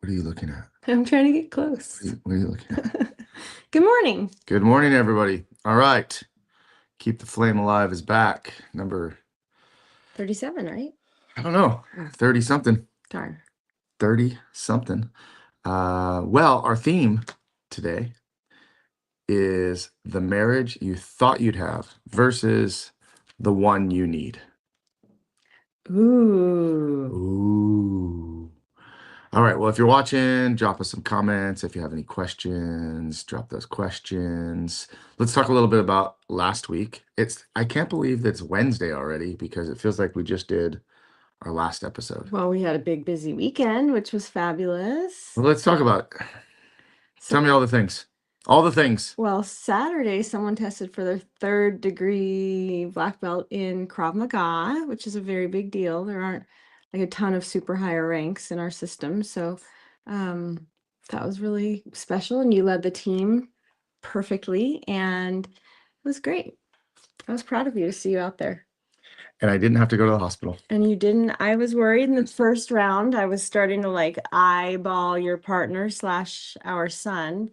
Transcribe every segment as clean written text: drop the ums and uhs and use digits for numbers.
What are you looking at? I'm trying to get close. What are you looking at? Good morning. Good morning, everybody. All right. Keep the Flame Alive is back. Number, 37, right? I don't know, 30 something. Darn. 30 something. Well, our theme today is the marriage you thought you'd have versus the one you need. Ooh. Ooh. All right. Well, if you're watching, drop us some comments. If you have any questions, drop those questions. Let's talk a little bit about last week. I can't believe that it's Wednesday already because it feels like we just did our last episode. Well, we had a big busy weekend, which was fabulous. Well, let's talk about it. Tell me all the things. All the things. Well, Saturday, someone tested for their 3rd-degree black belt in Krav Maga, which is a very big deal. There aren't like a ton of super higher ranks in our system. So that was really special. And you led the team perfectly. And it was great. I was proud of you to see you out there. And I didn't have to go to the hospital. And you didn't. I was worried in the first round. I was starting to like eyeball your partner / our son.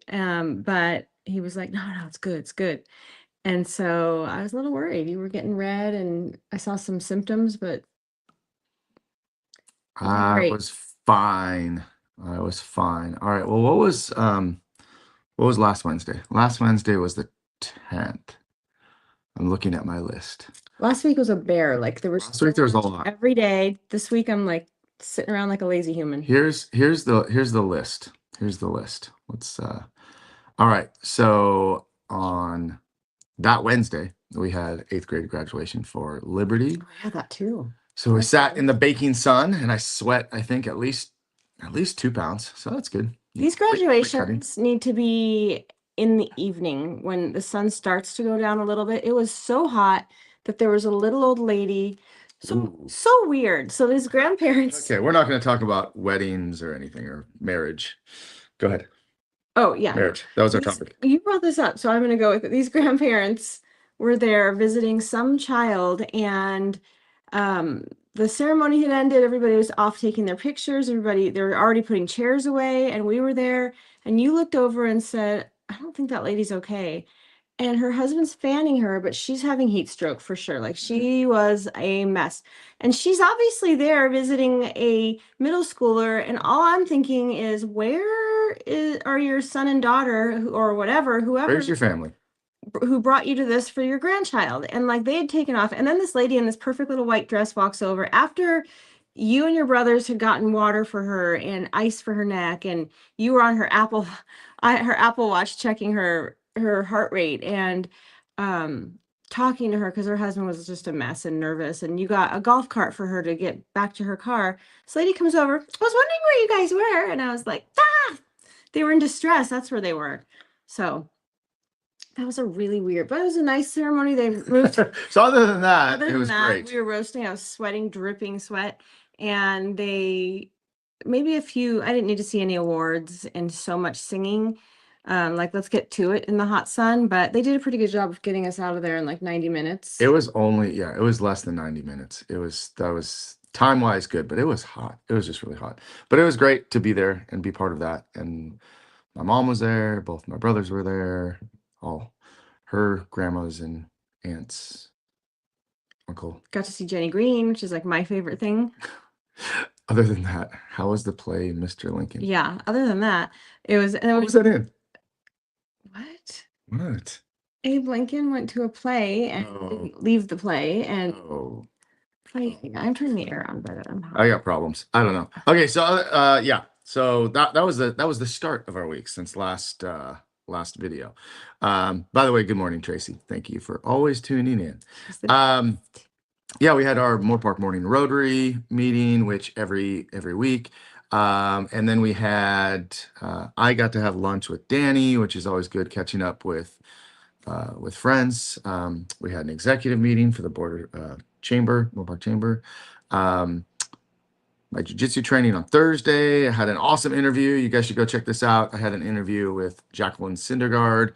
But he was like, no, it's good. It's good. And so I was a little worried. You were getting red and I saw some symptoms, but I was fine. I was fine. All right. Well, what was last Wednesday? Last Wednesday was the 10th. I'm looking at my list. Last week was a bear. Like there was Last week there was a lot. every day. This week I'm like sitting around like a lazy human. Here's the list. Here's the list. Let's all right. So on that Wednesday, we had 8th grade graduation for Liberty. Oh, I had that too. So we sat in the baking sun and I sweat, I think at least 2 pounds. So that's good. These graduations need to be in the evening when the sun starts to go down a little bit. It was so hot that there was a little old lady. So weird. So these grandparents. Okay, we're not going to talk about weddings or anything or marriage. Go ahead. Oh, yeah. Marriage. That was our topic. You brought this up, so I'm going to go with it. These grandparents were there visiting some child, and the ceremony had ended. Everybody was off taking their pictures. They were already putting chairs away, and we were there. And you looked over and said, I don't think that lady's okay. And her husband's fanning her, but she's having heat stroke for sure. Like she was a mess. And she's obviously there visiting a middle schooler. And all I'm thinking is, are your son and daughter or whoever, Where's your family? Who brought you to this for your grandchild? And like they had taken off. And then this lady in this perfect little white dress walks over after you and your brothers had gotten water for her and ice for her neck. And you were on her Apple Watch checking her heart rate and talking to her because her husband was just a mess and nervous, and you got a golf cart for her to get back to her car. This lady comes over, I was wondering where you guys were, and I was like, they were in distress. That's where they were. So that was a really weird, but it was a nice ceremony. They moved. So other than that, it was great. We were roasting. I was sweating, dripping sweat, and maybe a few. I didn't need to see any awards and so much singing. Like let's get to it in the hot sun, but they did a pretty good job of getting us out of there in like 90 minutes. It was it was less than 90 minutes. That was time-wise good, but it was hot. It was just really hot. But it was great to be there and be part of that. And my mom was there, both my brothers were there, all her grandmas and aunts, uncle. Got to see Jenny Green, which is like my favorite thing. Other than that, how was the play, Mr. Lincoln? Yeah, other than that, it was. What was that in? What? Abe Lincoln went to a play and didn't leave the play, and I'm turning the air on, but I got problems. I don't know. Okay, so yeah, so that was the start of our week since last video. By the way, good morning, Tracy. Thank you for always tuning in. Yeah, we had our Moore Park Morning Rotary meeting, which every week. And then we had, I got to have lunch with Danny, which is always good catching up with friends. We had an executive meeting for the board chamber, Moore Park Chamber. My jiu-jitsu training on Thursday. I had an awesome interview. You guys should go check this out. I had an interview with Jacqueline Syndergaard.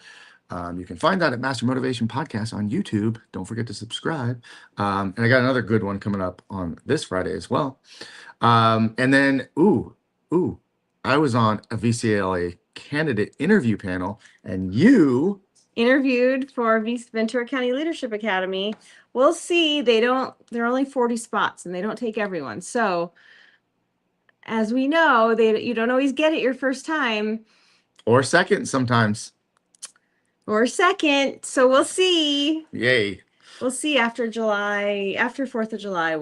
You can find that at Master Motivation Podcast on YouTube. Don't forget to subscribe. And I got another good one coming up on this Friday as well. And then, Ooh, I was on a VCLA candidate interview panel, and you Interviewed for Ventura County Leadership Academy. We'll see. There are only 40 spots and they don't take everyone. So as we know, you don't always get it your first time or second sometimes. or second. So we'll see. Yay. We'll see after July, after 4th of July,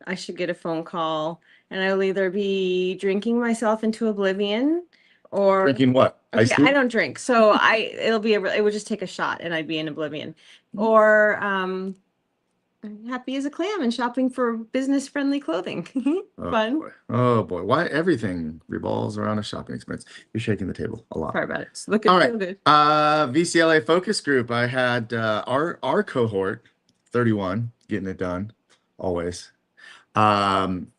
I should get a phone call and I'll either be drinking myself into oblivion or Drinking what? okay, Iced I tea? don't drink. So it would just take a shot and I'd be in oblivion. Or happy as a clam and shopping for business friendly clothing. Oh Fun. boy. Oh boy. Why everything revolves around a shopping experience? You're shaking the table a lot. Sorry about it. It's looking All right. feel good. VCLA focus group. I had our cohort, 31, getting it done, always.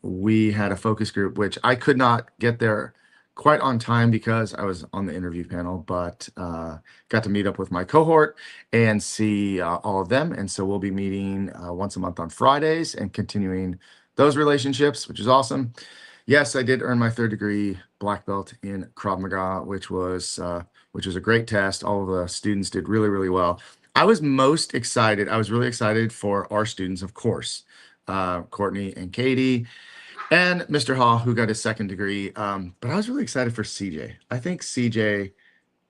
We had a focus group, which I could not get there quite on time because I was on the interview panel, but got to meet up with my cohort and see all of them. And so we'll be meeting once a month on Fridays and continuing those relationships, which is awesome. Yes, I did earn my third degree black belt in Krav Maga, which was a great test. All of the students did really, really well. I was most excited. I was really excited for our students, of course, Courtney and Katie, and Mr. Hall, who got his second degree. But I was really excited for CJ. I think CJ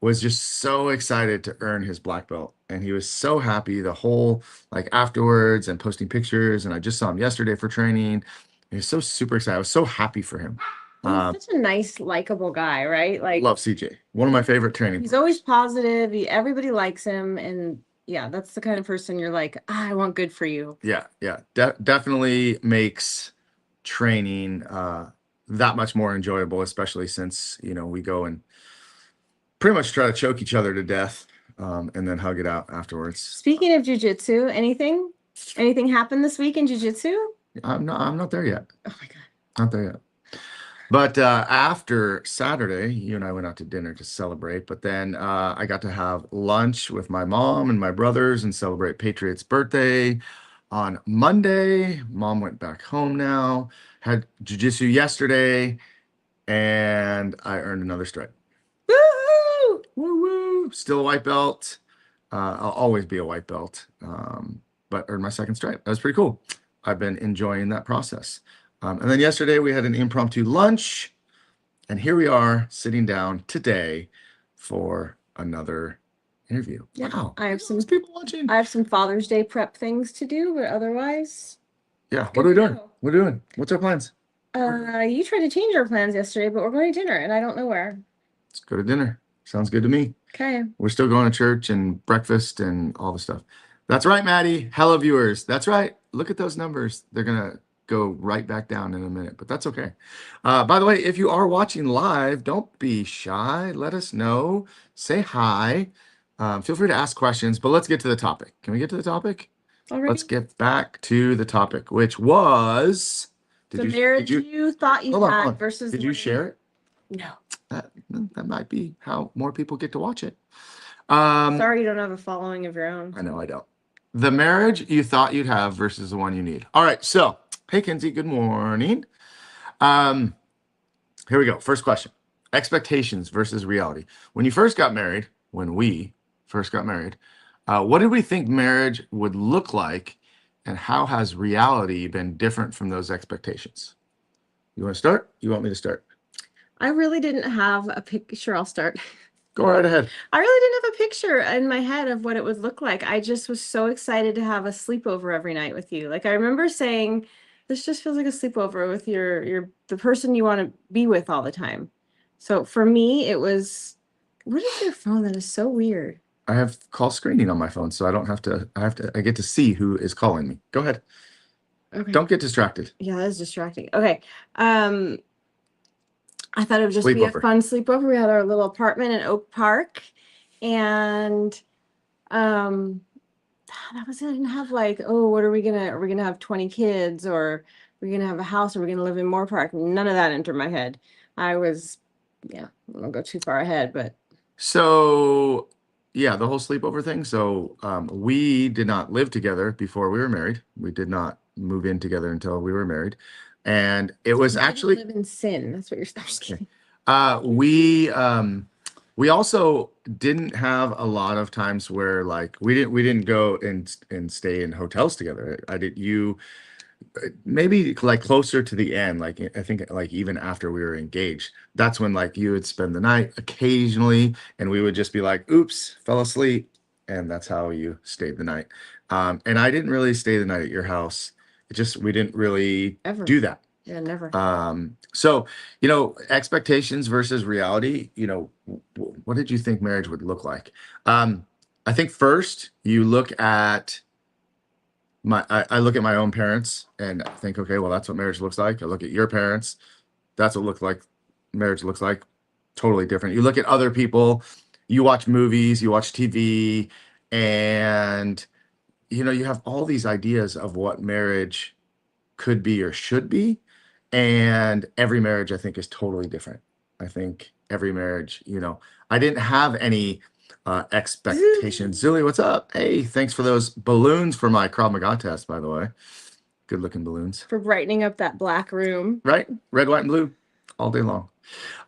was just so excited to earn his black belt, and he was so happy the whole like afterwards and posting pictures. And I just saw him yesterday for training. He was so super excited. I was so happy for him. He's such a nice, likable guy, right? Like Love CJ. One of my favorite training. he's always positive. Everybody likes him, and yeah, that's the kind of person you're like, I want good for you. Yeah, yeah, definitely makes training that much more enjoyable, especially since we go and pretty much try to choke each other to death, and then hug it out afterwards. Speaking of jujitsu, anything happened this week in jujitsu? I'm not there yet. Oh my god, Not there yet. But after Saturday, you and I went out to dinner to celebrate. But then I got to have lunch with my mom and my brothers and celebrate Patriot's birthday on Monday. Mom went back home now, had jujitsu yesterday, and I earned another stripe. woo! Woo woo! Still a white belt. I'll always be a white belt, but earned my second stripe. That was pretty cool. I've been enjoying that process. And then yesterday we had an impromptu lunch, and here we are sitting down today for another interview. Yeah, Wow. I have some people watching. I have some Father's Day prep things to do, but otherwise, Yeah. What good are we to doing? go. What are we doing? What's our plans? You tried to change our plans yesterday, but we're going to dinner and I don't know where. Let's go to dinner. Sounds good to me. Okay. We're still going to church and breakfast and all the stuff. That's right, Maddie. Hello, viewers. That's right. Look at those numbers. They're going to go right back down in a minute, but that's okay. By the way, if you are watching live, don't be shy. Let us know. Say hi. Feel free to ask questions, but let's get to the topic. Can we get to the topipic? Already? Let's get back to the topic, which was The marriage you thought you hold on, had hold on. versus Did the you one share it? No. That might be how more people get to watch it. Sorry you don't have a following of your own. I know I don't. The marriage you thought you'd have versus the one you need. All right, so hey Kenzie, good morning. Here we go. First question. Expectations versus reality. When we first got married, what did we think marriage would look like, and how has reality been different from those expectations? You want to start? You want me to start? I really didn't have a picture. I'll start. Go right ahead. I really didn't have a picture in my head of what it would look like. I just was so excited to have a sleepover every night with you. Like I remember saying, this just feels like a sleepover with the person you want to be with all the time. So for me, it was, what is your phone? That is so weird. I have call screening on my phone, so I get to see who is calling me. Go ahead. Okay. Don't get distracted. Yeah, that is distracting. Okay. I thought it would just be a Sleepover. fun sleepover. We had our little apartment in Oak Park, and that was it. I didn't have like, oh, are we gonna have 20 kids, or are we gonna have a house, or are we gonna live in Moore Park? None of that entered my head. I don't go too far ahead, but So yeah, the whole sleepover thing. So we did not live together before we were married. We did not move in together until we were married. And it was You didn't actually live in sin. That's what you're. I'm just okay. kidding. Uh, we um, we also didn't have a lot of times where like we didn't go and stay in hotels together. I did you maybe like closer to the end, like I think like even after we were engaged, that's when like you would spend the night occasionally, and we would just be like, "Oops, fell asleep," and that's how you stayed the night. And I didn't really stay the night at your house. It just we didn't really Ever. do that. Yeah, never. So, expectations versus reality, what did you think marriage would look like? Um, I think first you look at I look at my own parents and I think, okay, well, that's what marriage looks like. I look at your parents, that's what looks like marriage looks like. Totally different. You look at other people, you watch movies, you watch TV, and you have all these ideas of what marriage could be or should be. And every marriage, I think, is totally different. I think every marriage, I didn't have any expectations. Zilly, what's up? Hey, thanks for those balloons for my Krav Maga test, by the way. Good looking balloons, For brightening up that black room. right? Red, white, and blue all day long.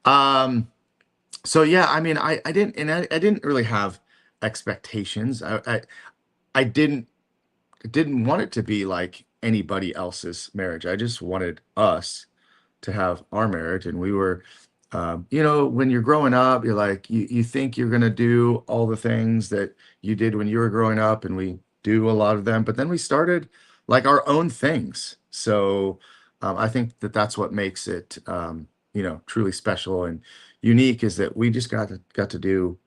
Um, so yeah, I mean, I didn't really have expectations. I didn't want it to be like anybody else's marriage. I just wanted us to have our marriage. And we were, when you're growing up, you're like, you think you're going to do all the things that you did when you were growing up, and we do a lot of them. But then we started like our own things. So I think that that's what makes it, truly special and unique is that we just got to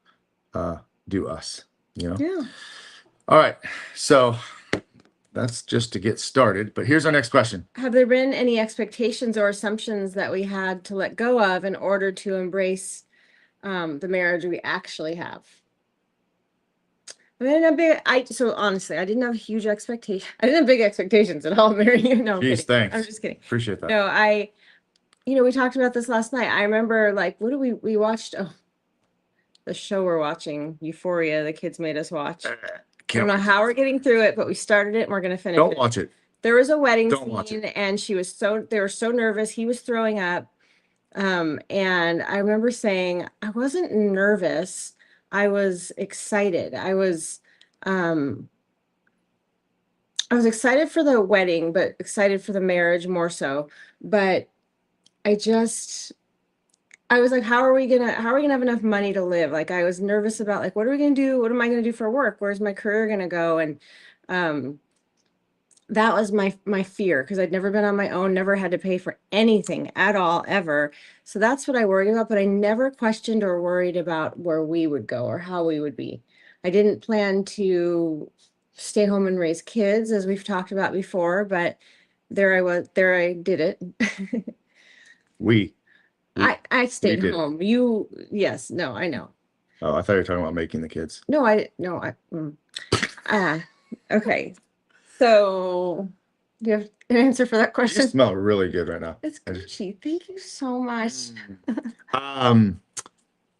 uh, do us, you know? Yeah. All right. So that's just to get started. But here's our next question. Have there been any expectations or assumptions that we had to let go of in order to embrace the marriage we actually have? So honestly, I didn't have huge expectations. I didn't have big expectations at all, Mary. No, I'm Jeez, kidding. thanks. I'm just kidding. Appreciate that. No, we talked about this last night. I remember like, what do we watched? Oh, the show we're watching, Euphoria, the kids made us watch. I don't know how we're getting through it, but we started it and we're gonna finish Don't it. watch it. There was a wedding Don't watch scene it. and they were so nervous. He was throwing up. And I remember saying, I wasn't nervous. I was excited. I was excited for the wedding, but excited for the marriage more so. But I just I was like, how are we gonna have enough money to live? Like I was nervous about like, what are we gonna do? What am I gonna do for work? Where's my career gonna go? And um that was my fear because I'd never been on my own, never had to pay for anything at all ever. So that's what I worried about, but I never questioned or worried about where we would go or how we would be. I didn't plan to stay home and raise kids as we've talked about before, but there I did it. We, I we stayed did it. home. Yes, no, I know. Oh, I thought you were talking about making the kids. No, ah, okay. So, do you have an answer for that You question? smell really good right now. It's Gucci. Thank you so much. Um,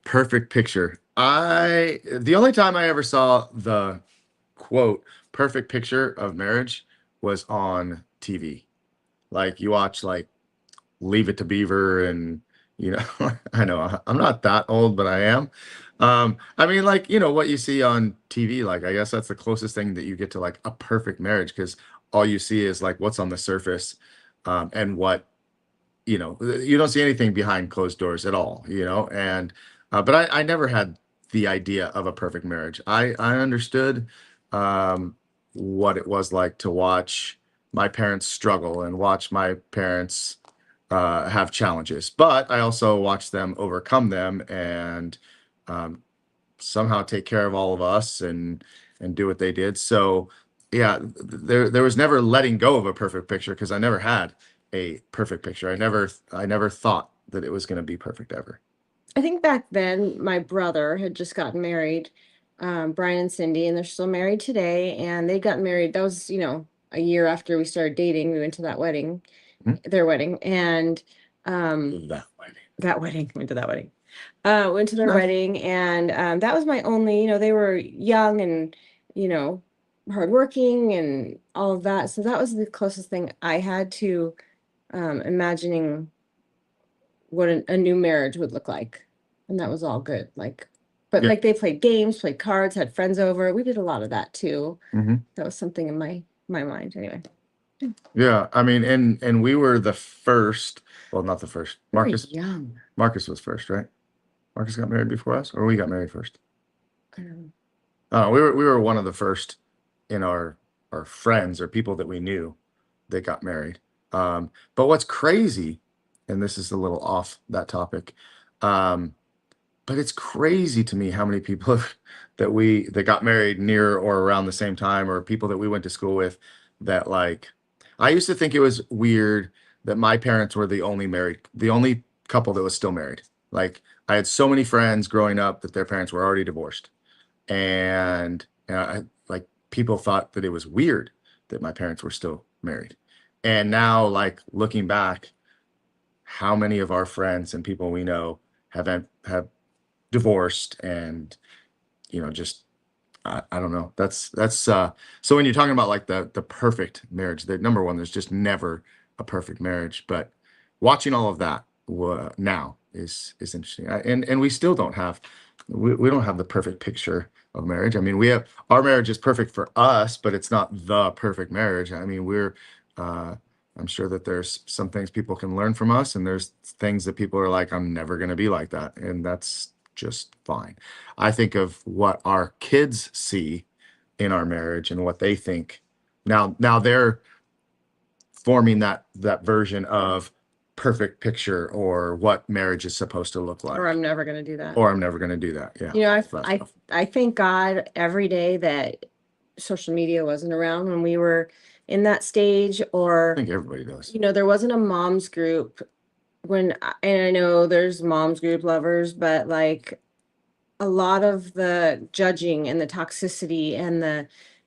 perfect picture. The only time I ever saw the quote perfect picture of marriage was on TV. Like you watch like Leave It to Beaver and I know I'm not that old, but I am. I mean, like, what you see on TV, like I guess that's the closest thing that you get to like a perfect marriage because all you see is like what's on the surface, and what you don't see anything behind closed doors at all, and but I never had the idea of a perfect marriage. I understood what it was like to watch my parents struggle and watch my parents have challenges, but I also watched them overcome them and um, somehow take care of all of us and do what they did. So yeah, there was never letting go of a perfect picture because I never had a perfect picture. I never thought that it was going to be perfect ever. I think back then my brother had just gotten married, Brian and Cindy, and they're still married today. And they got married. That was, a year after we started dating. We went to that wedding, Mhm. their wedding, and That way. that wedding, went to that wedding. Went to their Nice. wedding, and that was my only, they were young and, you know, hardworking and all of that. So that was the closest thing I had to imagining what a new marriage would look like. And that was all good. Like, but Yeah. like they played games, played cards, had friends over. We did a lot of that too. Hmm. That was something in my mind anyway. Yeah. I mean, and we were the first. Well, not the first. Very Marcus. young. Marcus was first, right? Marcus got married before us, or we got married first. Um, We were one of the first in our friends or people that we knew that got married. But what's crazy, and this is a little off that topic, um, but it's crazy to me how many people that got married near or around the same time, or people that we went to school with that like. I used to think it was weird that my parents were the only couple that was still married. Like I had so many friends growing up that their parents were already divorced, and I like people thought that it was weird that my parents were still married. And now, like looking back, how many of our friends and people we know have divorced, and just I don't know. That's so when you're talking about like the perfect marriage, the number one, there's just never a perfect marriage. But watching all of that now is interesting. And we still don't have we don't have the perfect picture of marriage. I mean, we have our marriage is perfect for us, but it's not the perfect marriage. I mean, uh I'm sure that there's some things people can learn from us, and there's things that people are like, I'm never going to be like that, and that's just fine. I think of what our kids see in our marriage and what they think. Now they're forming that version of perfect picture or what marriage is supposed to look like. or I'm never going to do that. Or I'm never going to do that. Yeah. You know, That's I tough. I thank God every day that social media wasn't around when we were in that stage, I or think everybody does. there wasn't a mom's group and I know there's moms group lovers, but like a lot of the judging and the toxicity and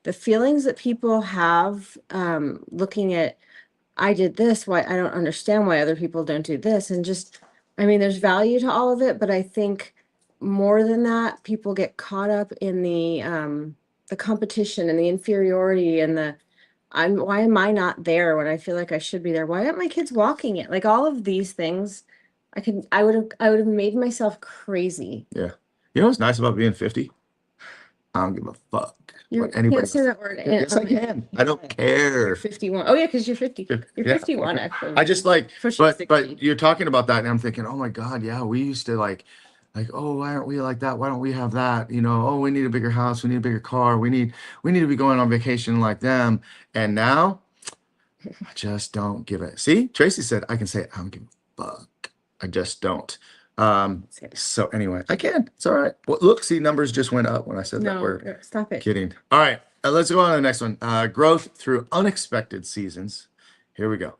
the feelings that people have looking at, I did this, why I don't understand why other people don't do this. And just, I mean, there's value to all of it, but I think more than that, people get caught up in the competition and the inferiority and why am I not there when I feel like I should be there? Why aren't my kids walking it? Like all of these things, I would have made myself crazy. Yeah. You know what's nice about being 50? I don't give a fuck You what can't anybody say else. that word. Yes, I can. I don't care. 51. Oh yeah, because you're 50. You're Yeah. 51 actually. I just like, Pushing 60. but you're talking about that, and I'm thinking, oh my God, yeah, we used to oh, why aren't we like that? Why don't we have that? Oh, we need a bigger house, we need a bigger car, we need to be going on vacation like them. And now I just don't give it. See, Tracy said I can say I don't give a fuck. I just don't. So anyway, I can. It's all right. Well, look, see, numbers just went up when I said that No, word. stop it. Kidding. All right, let's go on to the next one. Growth through unexpected seasons. Here we go.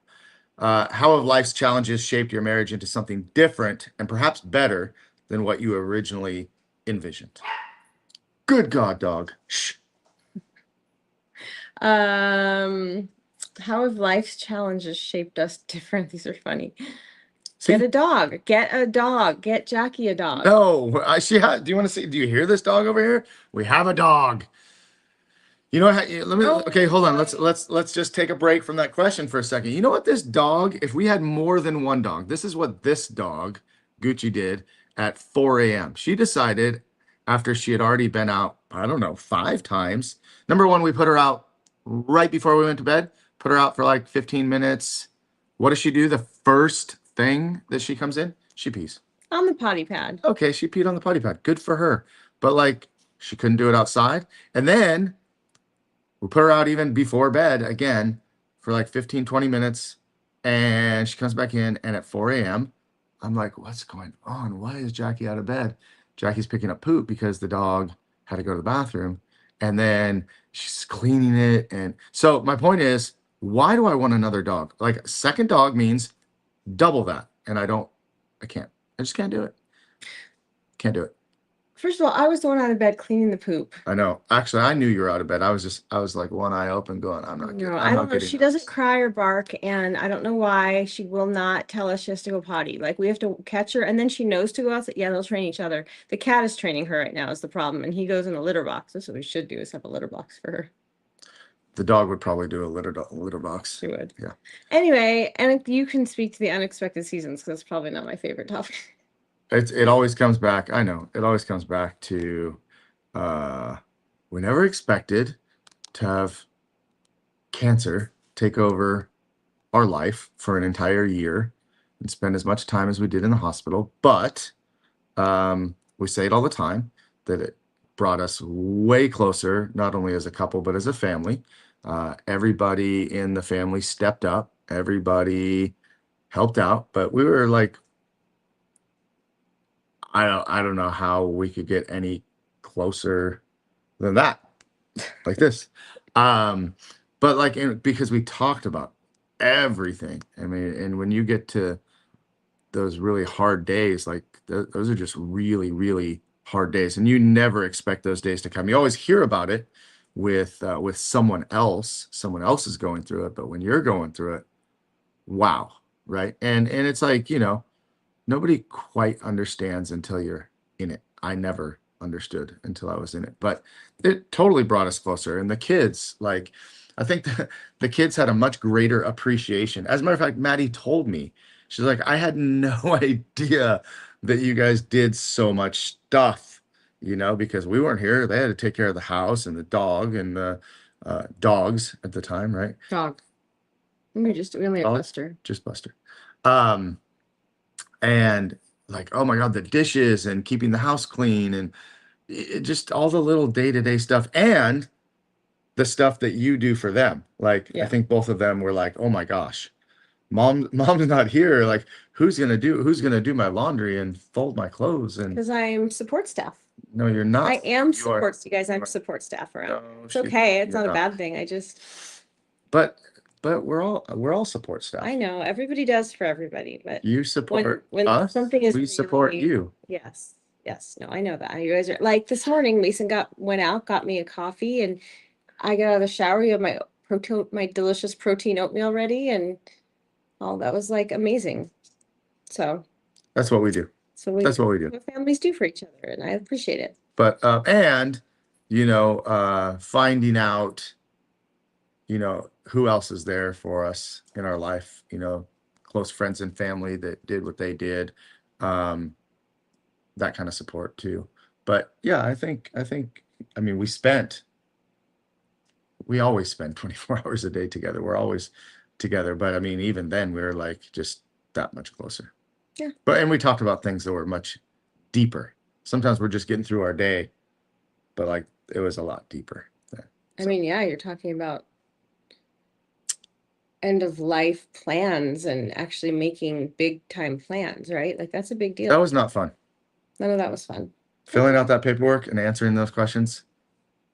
How have life's challenges shaped your marriage into something different and perhaps better than what you originally envisioned? Good God, dog. Shh. How have life's challenges shaped us different? These are funny. See? Get a dog. Get a dog. Get Jackie a dog. No, do you want to see? Do you hear this dog over here? We have a dog. You know what? Let me. Oh, Okay, hold on. boy. Let's just take a break from that question for a second. You know what? This dog, if we had more than one dog, this is what this dog, Gucci, did at 4 a.m. She decided after she had already been out, I don't know, 5 times. Number one, we put her out right before we went to bed. Put her out for like 15 minutes. What does she do? The first thing that she comes in, she pees. On the potty pad. Okay, she peed on the potty pad. Good for her. But like, she couldn't do it outside. And then we put her out even before bed again for like 15, 20 minutes. And she comes back in. And at 4 a.m., I'm like, what's going on? Why is Jackie out of bed? Jackie's picking up poop because the dog had to go to the bathroom. And then she's cleaning it. And so my point is, why do I want another dog? Like, a second dog means double that. And I can't. I just can't do it. Can't do it. First of all, I was the one out of bed cleaning the poop. I know. Actually, I knew you were out of bed. I was like one eye open going, I'm not getting, No, I'm I not don't know. getting She this. doesn't cry or bark, and I don't know why she will not tell us she has to go potty. Like we have to catch her, and then she knows to go outside. Yeah, they'll train each other. The cat is training her right now is the problem, and he goes in the litter box. That's what we should do is have a litter box for her. The dog would probably do a litter box. She would. Yeah. Anyway, and you can speak to the unexpected seasons because it's probably not my favorite topic. It always comes back. I know it always comes back to uh, we never expected to have cancer take over our life for an entire year and spend as much time as we did in the hospital. But we say it all the time that it brought us way closer, not only as a couple, but as a family. Everybody in the family stepped up, everybody helped out, but we were like, I don't know how we could get any closer than that, like this. Um, but like, because we talked about everything. I mean, and when you get to those really hard days, like those are just really, really hard days, and you never expect those days to come. You always hear about it with someone else. Someone else is going through it, but when you're going through it, wow, right? And it's like, nobody quite understands until you're in it. I never understood until I was in it, but it totally brought us closer. And the kids, like, I think the kids had a much greater appreciation. As a matter of fact, Maddie told me, she's like, I had no idea that you guys did so much stuff, because we weren't here. They had to take care of the house and the dog and the dogs at the time, right? Dog. We only have Dog? Buster. Just Buster. Um, and like, oh my God, the dishes and keeping the house clean and just all the little day-to-day stuff and the stuff that you do for them. Like, I think both of them were like, oh my gosh, mom's not here. Like, who's gonna do my laundry and fold my clothes? And because I'm support staff. no, you're not. I am support, you guys. I'm support staff around. No, it's okay. It's not a bad thing. I just. But we're all support staff. I know everybody does for everybody, but you support when us. something is we support really, you. Yes. No, I know that. You guys are like this morning. Mason went out, got me a coffee, and I got out of the shower. You have my delicious protein oatmeal ready, and that was like amazing. So that's what we do. That's what we do. What families do for each other, and I appreciate it. But and finding out who else is there for us in our life, close friends and family that did what they did, that kind of support too. But yeah, I think I mean we always spend 24 hours a day together. We're always together, but I mean even then we were like just that much closer. Yeah. And we talked about things that were much deeper. Sometimes we're just getting through our day, but like it was a lot deeper. I mean, yeah, you're talking about end of life plans and actually making big time plans, right? Like that's a big deal. That was not fun. None of that was fun. Filling out that paperwork and answering those questions,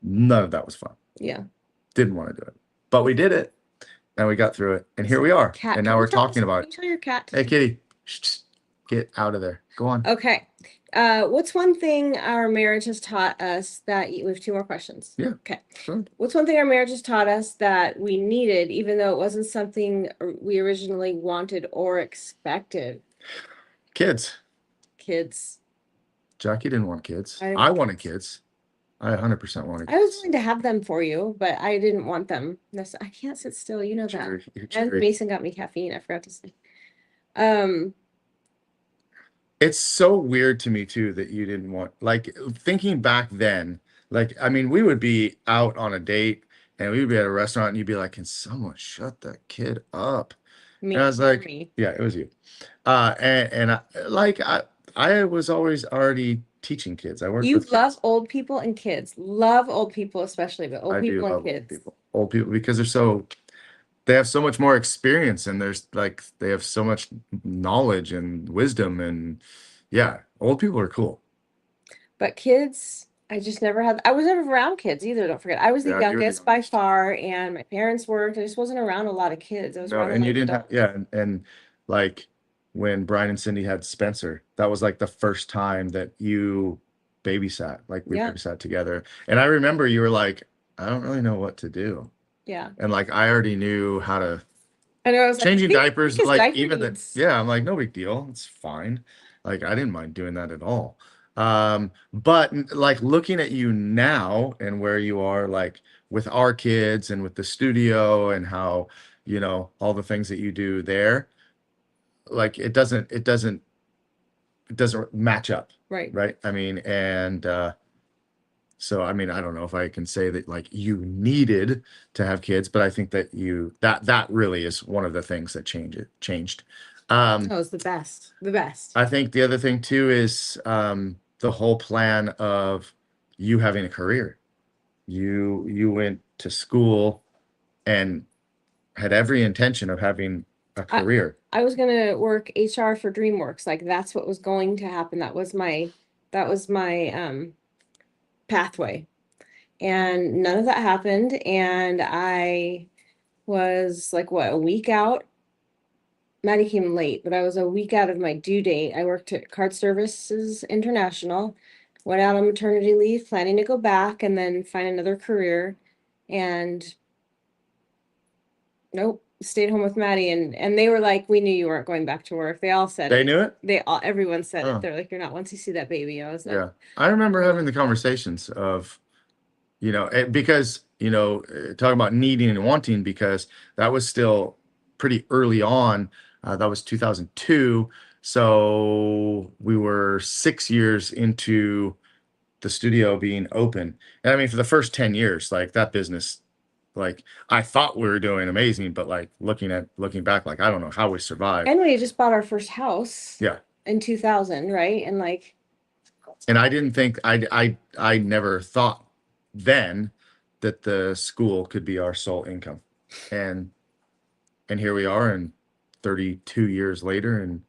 none of that was fun. Yeah. Didn't want to do it, but we did it and we got through it. And here we are. And now we're talking about it. Tell your cat. Hey, kitty, get out of there. Go on. Okay. What's one thing our marriage has taught us that we have two more questions? Yeah. Okay. Sure. What's one thing our marriage has taught us that we needed, even though it wasn't something we originally wanted or expected? Kids. Jackie didn't want kids. I wanted kids. I 100% wanted kids. I was willing to have them for you, but I didn't want them. I can't sit still. You know that. And Mason got me caffeine. I forgot to say. It's so weird to me too that you didn't want, like, thinking back then, like, I mean, we would be out on a date and we would be at a restaurant and you'd be like, can someone shut that kid up? And I was like, yeah, it was you. I was always already teaching kids. I worked with kids. Love old people and kids. Love old people especially, but old people and kids. Old people because they have so much more experience and they have so much knowledge and wisdom, and yeah, old people are cool. But kids, I was never around kids either. Don't forget, I was the youngest by far, and my parents worked. I just wasn't around a lot of kids. I was around. And you didn't have, and like when Brian and Cindy had Spencer, that was like the first time that you babysat, like we babysat together. And I remember you were like, I don't really know what to do. Yeah. And like I already knew how to. I know. I was changing diapers, like even that. Yeah, I'm like, no big deal. It's fine. Like I didn't mind doing that at all. But like looking at you now and where you are, like with our kids and with the studio and how, all the things that you do there, like it doesn't match up. Right. Right. I mean, and so I mean, I don't know if I can say that like you needed to have kids, but I think that that really is one of the things that changed. That was the best. The best. I think the other thing too is the whole plan of you having a career. You went to school and had every intention of having a I, career. I was gonna work HR for DreamWorks. Like that's what was going to happen. That was my pathway. And none of that happened. And I was like what, a week out. Maddie came late, but I was a week out of my due date. I worked at Card Services International, went out on maternity leave, planning to go back and then find another career. And nope, stayed home with Maddie, and they were like, we knew you weren't going back to work. They all said They it. knew it? Everyone said Oh, it. They're like, you're not, once you see that baby. I was like, yeah. I remember having the conversations of, because, talking about needing and wanting, because that was still pretty early on. That was 2002. So we were 6 years into the studio being open. And I mean, for the first 10 years, like that business, like I thought we were doing amazing, but like looking back, like I don't know how we survived. and we had just bought our first house Yeah. in 2000, right? And like, And I didn't think I never thought then that the school could be our sole income. And here we are, and 32 years later, and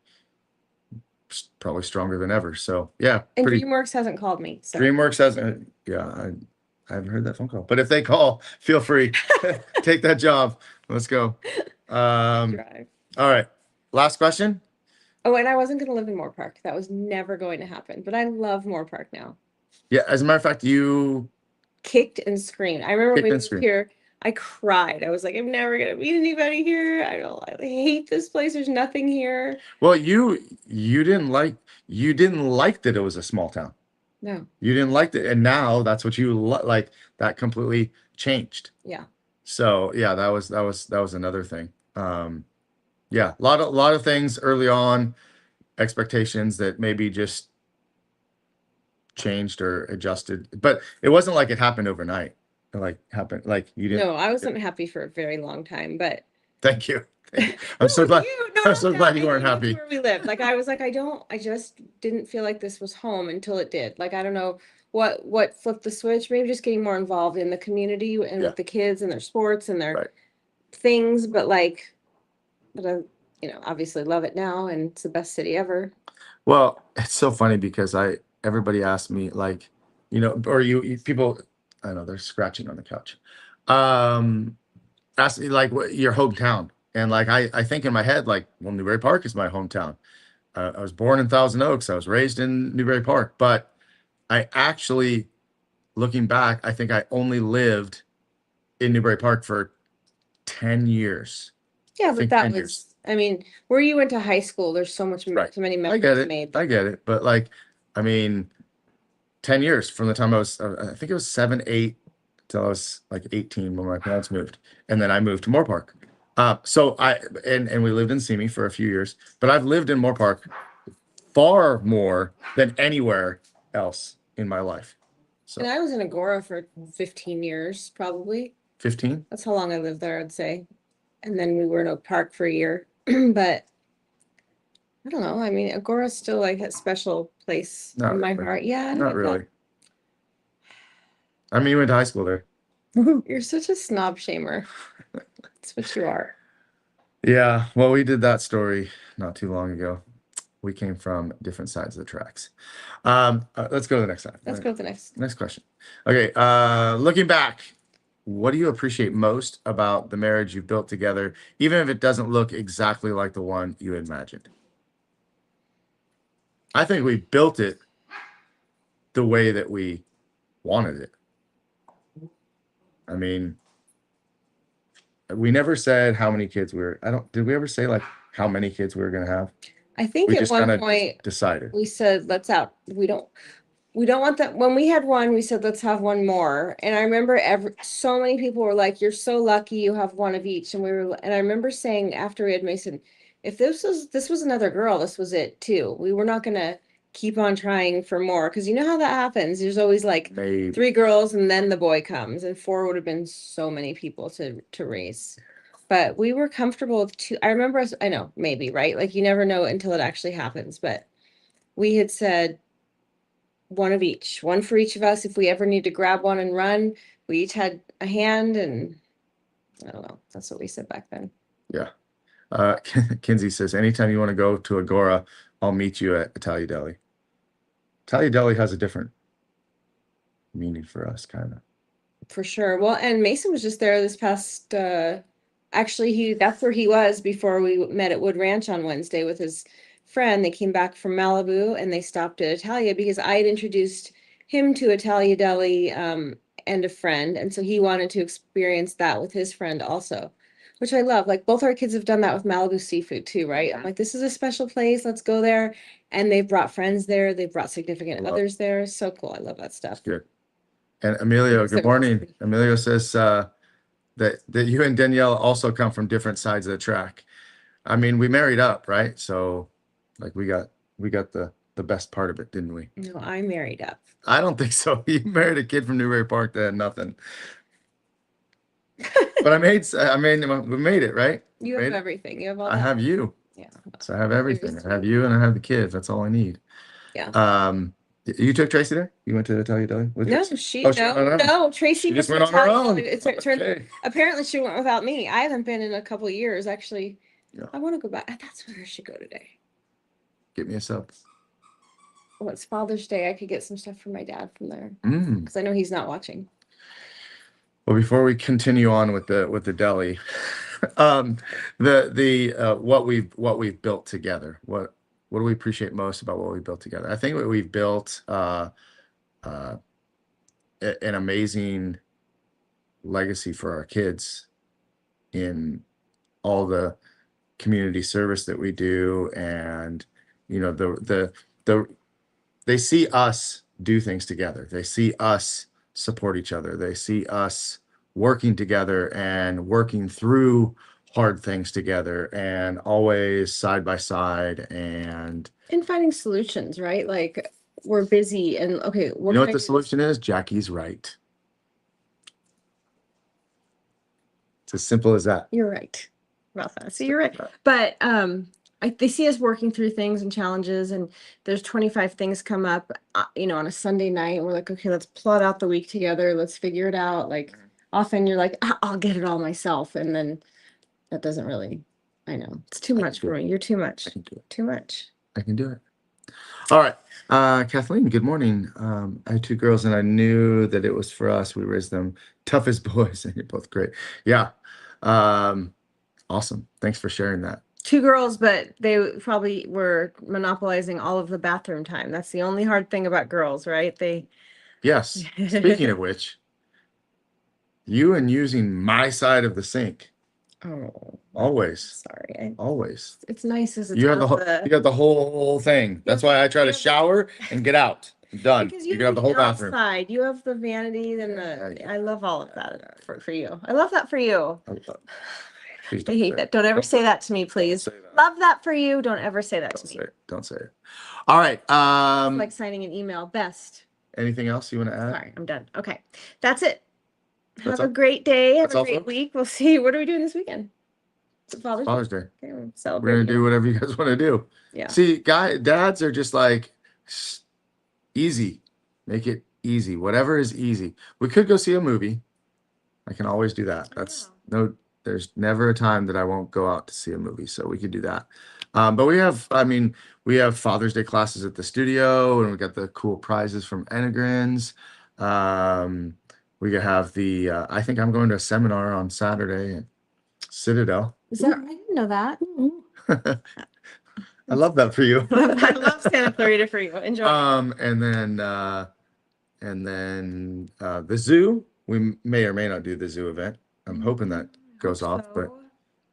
probably stronger than ever. So yeah, and pretty. DreamWorks hasn't called me. So DreamWorks hasn't. Yeah, I haven't heard that phone call. But if they call, feel free. Take that job. Let's go. drive. All right. Last question. Oh, and I wasn't going to live in Moore Park. That was never going to happen. But I love Moore Park now. Yeah, as a matter of fact, you Kicked and screamed. I remember kicked when we and moved screamed. here, I cried. I was like, I'm never gonna meet anybody here. I hate this place. There's nothing here. Well, you didn't like that it was a small town. No. You didn't like it, and now that's what you like. That completely changed. Yeah. So yeah, that was another thing. Yeah, a lot of things early on, expectations that maybe just changed or adjusted, but it wasn't like it happened overnight. It like happened like you didn't. No, I wasn't happy for a very long time, but Thank you. Thank you. no, I'm so glad. you, no, I'm so glad you I weren't knew happy. where we lived. Like I was like, I just didn't feel like this was home until it did. Like I don't know what flipped the switch. Maybe just getting more involved in the community and Yeah. with the kids and their sports and their Right. things. But I, obviously love it now, and it's the best city ever. Well, it's so funny because everybody asked me like, or people, I don't know, they're scratching on the couch. Ask me like what your hometown. And like I think in my head, like, well, Newbury Park is my hometown. I was born in Thousand Oaks. I was raised in Newbury Park, but I actually, looking back, I think I only lived in Newbury Park for 10 years. Yeah, I but think that 10 was, years. I mean, where you went to high school, there's so Right. many I get memories it. made. I get it. But like, I mean, 10 years from the time I think it was 7, 8 till I was like 18 when my parents moved. And then I moved to Moore Park. So and we lived in Simi for a few years, but I've lived in Moore Park far more than anywhere else in my life. So And I was in Agora for 15 years, probably. 15? That's how long I lived there, I'd say. And then we were in Oak Park for a year. But I don't know. I mean, Agora's still like a special place Not in my really. heart. Yeah, Not really. I mean, you went to high school there. You're such a snob shamer. That's what you are. Yeah, well, we did that story not too long ago. We came from different sides of the tracks. Let's go to the next slide. Let's go to the next question. Okay, looking back, what do you appreciate most about the marriage you've built together, even if it doesn't look exactly like the one you imagined? I think we built it the way that we wanted it. I mean, we never said how many kids we were. Did we ever say like how many kids we were going to have? I think We at just one kind of point decided. we said, let's out. We don't want that. When we had one, we said, let's have one more. And I remember so many people were like, you're so lucky you have one of each. And I remember saying after we had Mason, if this was another girl, this was it too. We were not gonna keep on trying for more. Cause you know how that happens. There's always like They 3 girls and then the boy comes, and 4 would have been so many people to raise. But we were comfortable with 2. I remember us, I know, maybe, right? Like you never know until it actually happens, but we had said one of each, one for each of us. If we ever need to grab one and run, we each had a hand, and I don't know. That's what we said back then. Yeah. Kinsey says, anytime you want to go to Agora, I'll meet you at Italia Deli. Italia Deli has a different meaning for us, kind of. For sure. Well, and Mason was just there this past actually that's where he was before we met at Wood Ranch on Wednesday with his friend. They came back from Malibu and they stopped at Italia because I had introduced him to Italia Deli and a friend, and so he wanted to experience that with his friend also, which I love. Like both our kids have done that with Malibu seafood too, right? I'm like, this is a special place, let's go there. And they've brought friends there, they've brought significant others there. So cool. I love that stuff. Good. And Emilio, So good morning. Emilio says that you and Danielle also come from different sides of the track. I mean, we married up, right? So like we got the best part of it, didn't we? No, I married up. I don't think so. You married a kid from Newbury Park that had nothing. But we made it, right? You have everything. You have all I that. have you. Yeah. So I have everything. I have you and I have the kids. That's all I need. Yeah. You took Tracy there? You went to Italia Deli with No, Tracy? she Oh, she went on her own? no, Tracy She just was went on her Italian. own. It's turned Okay. apparently she went without me. I haven't been in a couple of years. Actually, Yeah. I want to go back. That's where I should go today. Get me a sub. Well, it's Father's Day. I could get some stuff for my dad from there Mm. because I know he's not watching. Well, before we continue on with the deli, what we've built together, what do we appreciate most about what we built together? I think what we've built an amazing legacy for our kids in all the community service that we do, and you know they see us do things together. They see us support each other. They see us working together and working through hard things together, and always side by side, and finding solutions, right? Like we're busy and okay, you know what the solution is? Jackie's right. It's as simple as that. You're right about that. So you're right. But they see us working through things and challenges, and there's 25 things come up, on a Sunday night. And we're like, okay, let's plot out the week together. Let's figure it out. Like often you're like, I'll get it all myself. And then that doesn't really, I know it's too much for me. You're too much. I can do it. Too much. I can do it. All right. Kathleen, good morning. I had 2 girls and I knew that it was for us. We raised them tough as boys, and you're both great. Yeah. Awesome. Thanks for sharing that. 2 girls, but they probably were monopolizing all of the bathroom time. That's the only hard thing about girls, right? Yes. Speaking of which, you and using my side of the sink. Oh, always. Sorry. Always. It's nice as it's you have you got the whole thing. That's why I try to shower and get out. I'm done. Because you can have the whole bathroom. Outside. You have the vanity and I love all of that for you. I love that for you. I hate that. Don't ever say that to me, please. Love that for you. Don't ever say that to me. Don't say it. All right. Like signing an email. Best. Anything else you want to add? Sorry, I'm done. Okay. That's it. That's Have a great day. Have That's a all, great folks? week. We'll see. What are we doing this weekend? It's Father's Day. Okay, we're We're celebrating. gonna do whatever you guys want to do. Yeah. See, dads are just like easy. Make it easy. Whatever is easy. We could go see a movie. I can always do that. There's never a time that I won't go out to see a movie. So we could do that. But we have Father's Day classes at the studio, and we got the cool prizes from Enneagrams. We could have I think I'm going to a seminar on Saturday at Citadel. Is that? I didn't know that. I love that for you. I love Santa Clarita for you. Enjoy. And then the zoo. We may or may not do the zoo event. I'm hoping that goes off, but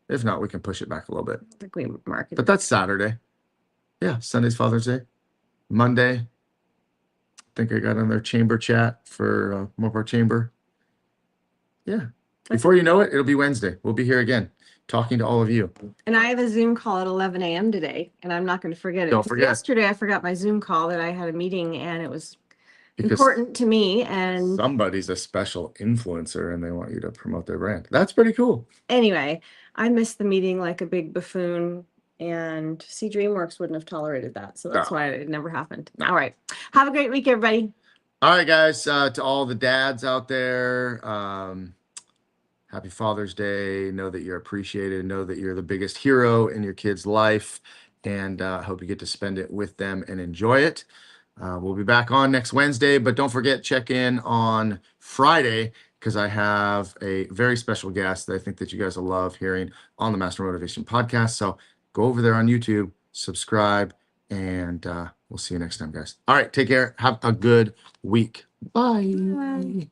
if not, we can push it back a little bit. I think we market. But that's Saturday. Yeah, Sunday's Father's Day. Monday, I think I got on their chamber chat for Mopar Chamber. Yeah. Before you know it, it'll be Wednesday. We'll be here again talking to all of you. And I have a Zoom call at 11 a.m. today, and I'm not going to forget it. Don't 'Cause forget. yesterday I forgot my Zoom call that I had a meeting and it was Because important to me. And somebody's a special influencer and they want you to promote their brand. That's pretty cool. anyway, I missed the meeting like a big buffoon, and see, DreamWorks wouldn't have tolerated that. So that's No. why it never happened. All right. Have a great week, everybody. All right, guys. To all the dads out there, happy Father's Day. Know that you're appreciated. Know that you're the biggest hero in your kid's life. And I hope you get to spend it with them and enjoy it. We'll be back on next Wednesday, but don't forget, check in on Friday because I have a very special guest that I think that you guys will love hearing on the Master Motivation Podcast. So go over there on YouTube, subscribe, and we'll see you next time, guys. All right, take care. Have a good week. Bye. Bye.